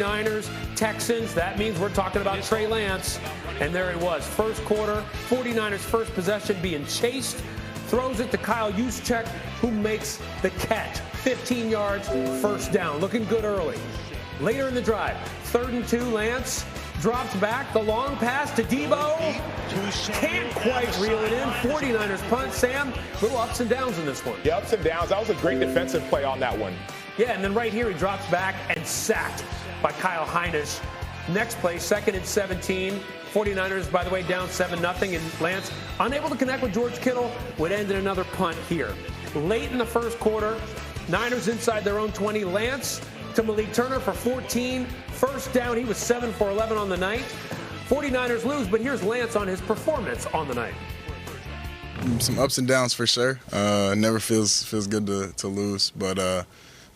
49ers, Texans. That means we're talking about Trey Lance. And there it was. First quarter, 49ers first possession being chased. Throws it to Kyle Juszczyk, who makes the catch. 15 yards, first down. Looking good early. Later in the drive, 3rd and 2, Lance drops back. The long pass to Debo. Can't quite reel it in. 49ers punt. Sam, little ups and downs in this one. Yeah, ups and downs. That was a great defensive play on that one. Yeah, and then right here he drops back and sacked by Kyle Heinisch. Next play, 2nd and 17. 49ers, by the way, down 7-0. And Lance, unable to connect with George Kittle, would end in another punt here. Late in the first quarter, Niners inside their own 20. Lance to Malik Turner for 14. First down, he was 7 for 11 on the night. 49ers lose, but here's Lance on his performance on the night. Some ups and downs for sure. Never feels good to lose, but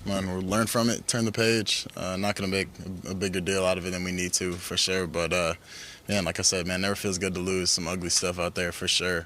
man, we'll learn from it, turn the page. Not going to make a bigger deal out of it than we need to for sure. But, man, like I said, man, never feels good to lose. Some ugly stuff out there for sure.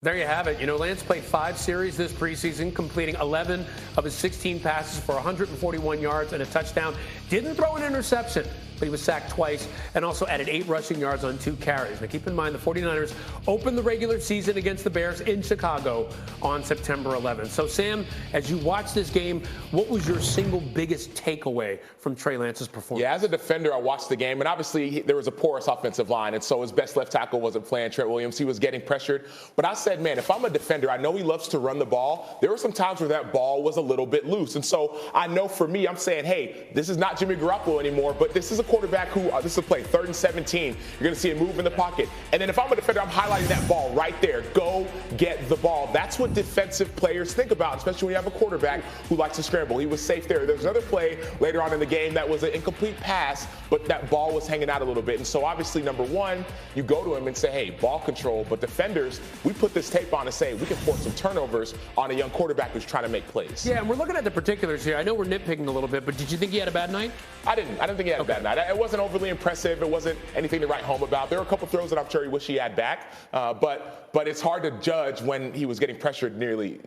There you have it. You know, Lance played 5 series this preseason, completing 11 of his 16 passes for 141 yards and a touchdown. Didn't throw an interception, but he was sacked twice and also added 8 rushing yards on 2 carries. Now, keep in mind, the 49ers opened the regular season against the Bears in Chicago on September 11th. So, Sam, as you watch this game, what was your single biggest takeaway from Trey Lance's performance? Yeah, as a defender, I watched the game, and obviously there was a porous offensive line, and so his best left tackle wasn't playing, Trent Williams. He was getting pressured. But I said, man, if I'm a defender, I know he loves to run the ball. There were some times where that ball was a little bit loose. And so I know for me, I'm saying, hey, this is not Jimmy Garoppolo anymore, but this is a quarterback who, this is a play, 3rd and 17. You're going to see him move in the pocket. And then if I'm a defender, I'm highlighting that ball right there. Go get the ball. That's what defensive players think about, especially when you have a quarterback who likes to scramble. He was safe there. There's another play later on in the game that was an incomplete pass, but that ball was hanging out a little bit. And so obviously, number one, you go to him and say, hey, ball control. But defenders, we put this tape on and say we can force some turnovers on a young quarterback who's trying to make plays. Yeah, and we're looking at the particulars here. I know we're nitpicking a little bit, but did you think he had a bad night? I didn't think he had a bad night. It wasn't overly impressive. It wasn't anything to write home about. There were a couple throws that I'm sure he wish he had back. But it's hard to judge when he was getting pressured nearly,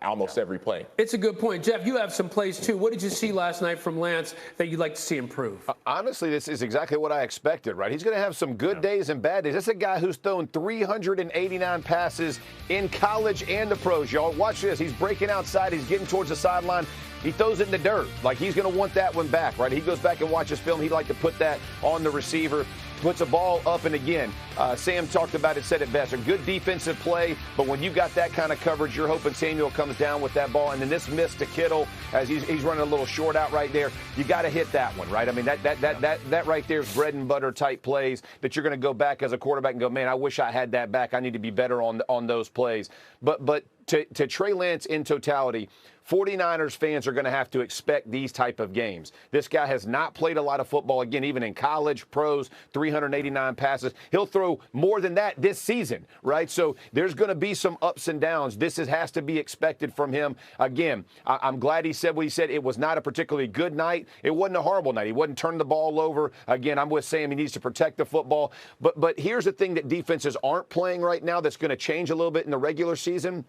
almost every play. It's a good point. Jeff, you have some plays too. What did you see last night from Lance that you'd like to see improve? Honestly, this is exactly what I expected, right? He's going to have some good days and bad days. This is a guy who's thrown 389 passes in college and the pros, y'all. Watch this. He's breaking outside. He's getting towards the sideline. He throws it in the dirt. Like, he's going to want that one back, right? He goes back and watches film. He'd like to put that on the receiver. Puts a ball up and again. Sam talked about it, said it best. A good defensive play, but when you got that kind of coverage, you're hoping Samuel comes down with that ball. And then this miss to Kittle as he's running a little short out right there. You got to hit that one, right? I mean, that right there is bread and butter type plays that you're going to go back as a quarterback and go, man, I wish I had that back. I need to be better on those plays. But to Trey Lance in totality, 49ers fans are going to have to expect these type of games. This guy has not played a lot of football, again, even in college, pros, 389 passes. He'll throw more than that this season, right? So there's going to be some ups and downs. This has to be expected from him. Again, I'm glad he said what he said. It was not a particularly good night. It wasn't a horrible night. He wasn't turning the ball over. Again, I'm with Sam. He needs to protect the football. But here's the thing that defenses aren't playing right now that's going to change a little bit in the regular season.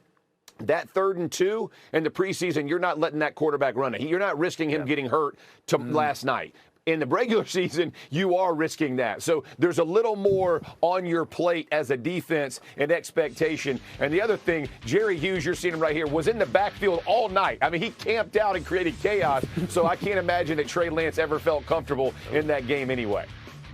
That 3rd and 2 in the preseason, you're not letting that quarterback run it. You're not risking him getting hurt to last night. In the regular season, you are risking that. So there's a little more on your plate as a defense and expectation. And the other thing, Jerry Hughes, you're seeing him right here, was in the backfield all night. I mean, he camped out and created chaos. So I can't imagine that Trey Lance ever felt comfortable in that game anyway.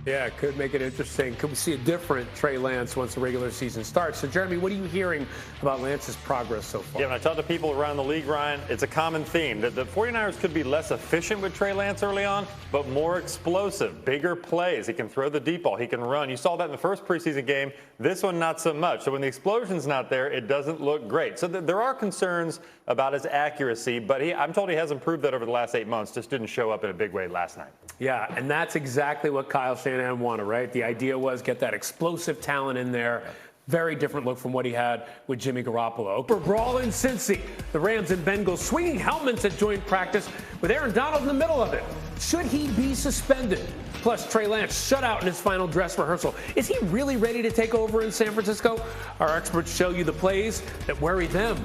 Yeah, it could make it interesting. Could we see a different Trey Lance once the regular season starts? So, Jeremy, what are you hearing about Lance's progress so far? Yeah, when I talk to people around the league, Ryan, it's a common theme that the 49ers could be less efficient with Trey Lance early on, but more explosive, bigger plays. He can throw the deep ball. He can run. You saw that in the first preseason game. This one, not so much. So when the explosion's not there, it doesn't look great. So there are concerns about his accuracy, but I'm told he has improved that over the last 8 months. Just didn't show up in a big way last night. Yeah, and that's exactly what Kyle Shanahan wanted, right? The idea was get that explosive talent in there. Very different look from what he had with Jimmy Garoppolo. For brawl in Cincy, the Rams and Bengals swinging helmets at joint practice with Aaron Donald in the middle of it. Should he be suspended? Plus, Trey Lance shut out in his final dress rehearsal. Is he really ready to take over in San Francisco? Our experts show you the plays that worry them.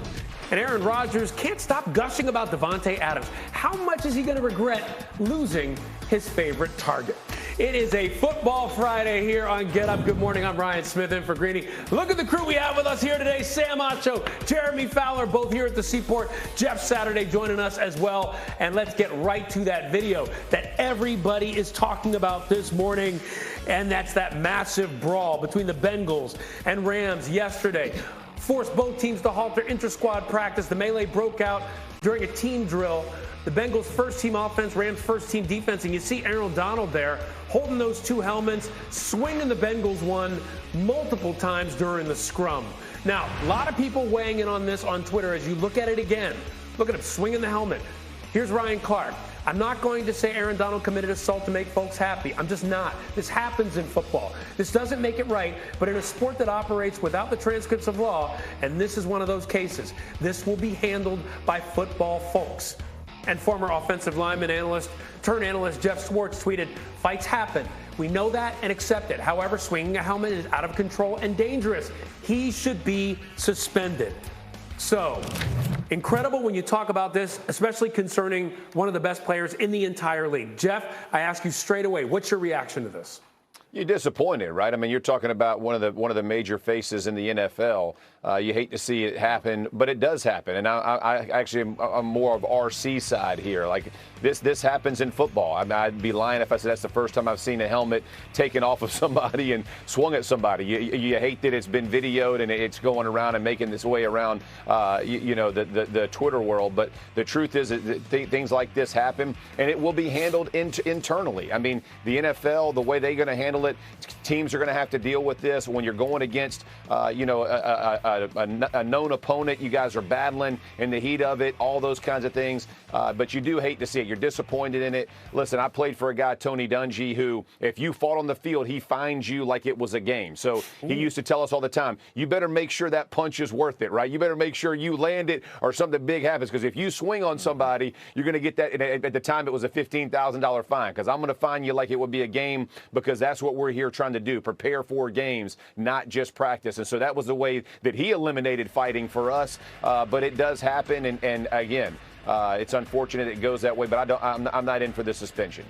And Aaron Rodgers can't stop gushing about Devontae Adams. How much is he going to regret losing his favorite target? It is a Football Friday here on Get Up. Good morning. I'm Ryan Smith in for Greeny. Look at the crew we have with us here today. Sam Acho, Jeremy Fowler, both here at the Seaport. Jeff Saturday joining us as well. And let's get right to that video that everybody is talking about this morning. And that's that massive brawl between the Bengals and Rams yesterday. Forced both teams to halt their inter-squad practice. The melee broke out during a team drill. The Bengals' first-team offense, Rams' first-team defense, and you see Aaron Donald there holding those two helmets, swinging the Bengals one multiple times during the scrum. Now, a lot of people weighing in on this on Twitter as you look at it again. Look at him swinging the helmet. Here's Ryan Clark. I'm not going to say Aaron Donald committed assault to make folks happy. I'm just not. This happens in football. This doesn't make it right, but in a sport that operates without the transcripts of law, and this is one of those cases, this will be handled by football folks. And former offensive lineman analyst Jeff Schwartz tweeted, "Fights happen. We know that and accept it. However, swinging a helmet is out of control and dangerous. He should be suspended." So, incredible when you talk about this, especially concerning one of the best players in the entire league. Jeff, I ask you straight away, what's your reaction to this? You're disappointed, right? I mean, you're talking about one of the major faces in the NFL. You hate to see it happen, but it does happen. And I'm more of RC side here. Like this happens in football. I mean, I'd be lying if I said that's the first time I've seen a helmet taken off of somebody and swung at somebody. You hate that it's been videoed and it's going around and making this way around, the Twitter world. But the truth is that things like this happen, and it will be handled internally. I mean, the NFL, the way they're going to handle it, teams are going to have to deal with this when you're going against, a known opponent. You guys are battling in the heat of it, all those kinds of things. But you do hate to see it. You're disappointed in it. Listen, I played for a guy, Tony Dungy, who, if you fought on the field, he finds you like it was a game. So he used to tell us all the time, you better make sure that punch is worth it, right? You better make sure you land it or something big happens. Because if you swing on somebody, you're going to get that. At the time, it was a $15,000 fine. Because I'm going to fine you like it would be a game, because that's what we're here trying to do, prepare for games, not just practice. And so that was the way that he eliminated fighting for us. But it does happen. And again, it's unfortunate it goes that way, but I'm not in for the suspension.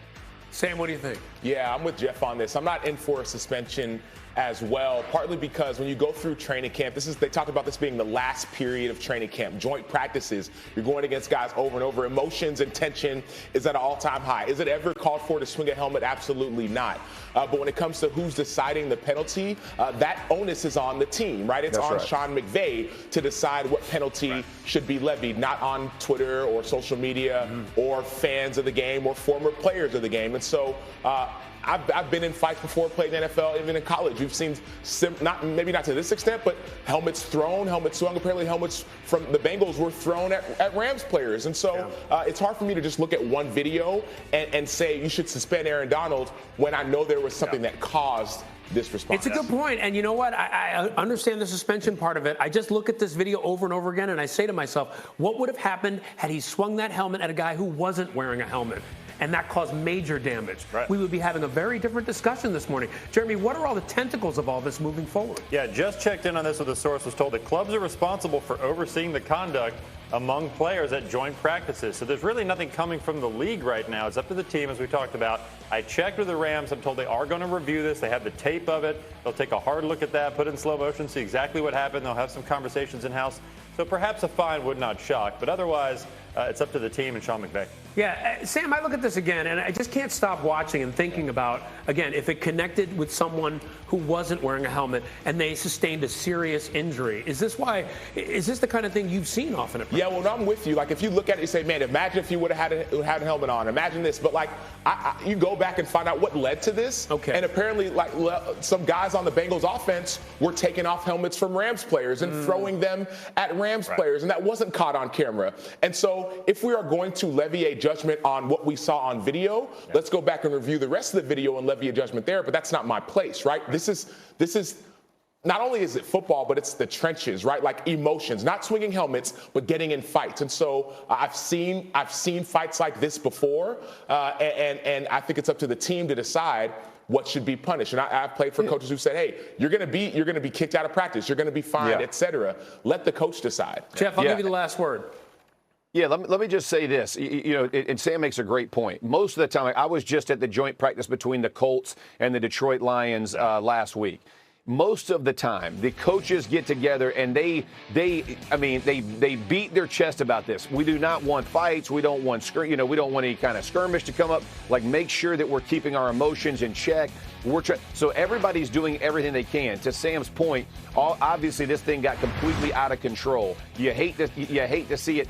Sam, what do you think? Yeah, I'm with Jeff on this. I'm not in for a suspension as well, partly because when you go through training camp, they talk about this being the last period of training camp, joint practices. You're going against guys over and over. Emotions and tension is at an all-time high. Is it ever called for to swing a helmet? Absolutely not. But when it comes to who's deciding the penalty, that onus is on the team, right? It's on Sean McVay to decide what penalty should be levied, not on Twitter or social media or fans of the game or former players of the game. And so I've been in fights before, played in the NFL, even in college. We've seen, maybe not to this extent, but helmets thrown, helmets swung. Apparently helmets from the Bengals were thrown at Rams players. And so it's hard for me to just look at one video and say you should suspend Aaron Donald when I know there was something that caused this response. It's a good point. And you know what? I understand the suspension part of it. I just look at this video over and over again, and I say to myself, what would have happened had he swung that helmet at a guy who wasn't wearing a helmet? And that caused major damage. Right. We would be having a very different discussion this morning. Jeremy, what are all the tentacles of all this moving forward? Yeah, just checked in on this with a source, was told that clubs are responsible for overseeing the conduct among players at joint practices. So there's really nothing coming from the league right now. It's up to the team, as we talked about. I checked with the Rams. I'm told they are going to review this. They have the tape of it. They'll take a hard look at that, put it in slow motion, see exactly what happened. They'll have some conversations in-house. So perhaps a fine would not shock. But otherwise, it's up to the team and Sean McVay. Yeah, Sam, I look at this again, and I just can't stop watching and thinking about, again, if it connected with someone who wasn't wearing a helmet and they sustained a serious injury. Is this the kind of thing you've seen often? Yeah, well, I'm with you. Like, if you look at it, you say, man, imagine if you would have had a helmet on. Imagine this. But, like, you go back and find out what led to this. Okay. And apparently, like, some guys on the Bengals offense were taking off helmets from Rams players and throwing them at Rams players, and that wasn't caught on camera. And so if we are going to levy a judgment on what we saw on video, let's go back and review the rest of the video and levy a judgment there. But that's not my place, right? This is not only is it football, but it's the trenches, right? Like emotions, not swinging helmets, but getting in fights. And so I've seen fights like this before, and I think it's up to the team to decide what should be punished. And I've played for coaches who said, hey, you're going to be kicked out of practice, you're going to be fined, et cetera. Let the coach decide. Jeff, I'll give you the last word. Yeah, let me just say this. And Sam makes a great point. Most of the time, I was just at the joint practice between the Colts and the Detroit Lions last week. Most of the time, the coaches get together and they beat their chest about this. We do not want fights. We don't want we don't want any kind of skirmish to come up. Like, make sure that we're keeping our emotions in check. So everybody's doing everything they can. To Sam's point, obviously this thing got completely out of control. You hate to see it.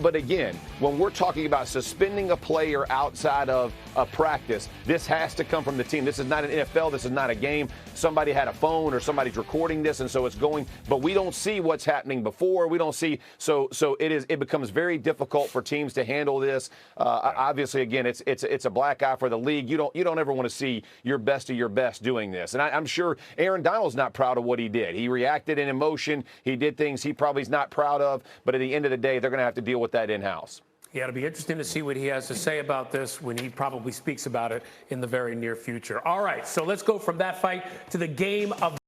But again, when we're talking about suspending a player outside of a practice, this has to come from the team. This is not an NFL. This is not a game. Somebody had a phone or somebody's recording this, and so it's going. But we don't see what's happening before. We don't see. So it becomes very difficult for teams to handle this. Obviously, again, it's a black eye for the league. You don't ever want to see your best of your best doing this. And I'm sure Aaron Donald's not proud of what he did. He reacted in emotion. He did things he probably is not proud of. But at the end of the day, they're going to have to deal with that in-house. Yeah, it'll be interesting to see what he has to say about this when he probably speaks about it in the very near future. All right, so let's go from that fight to the game of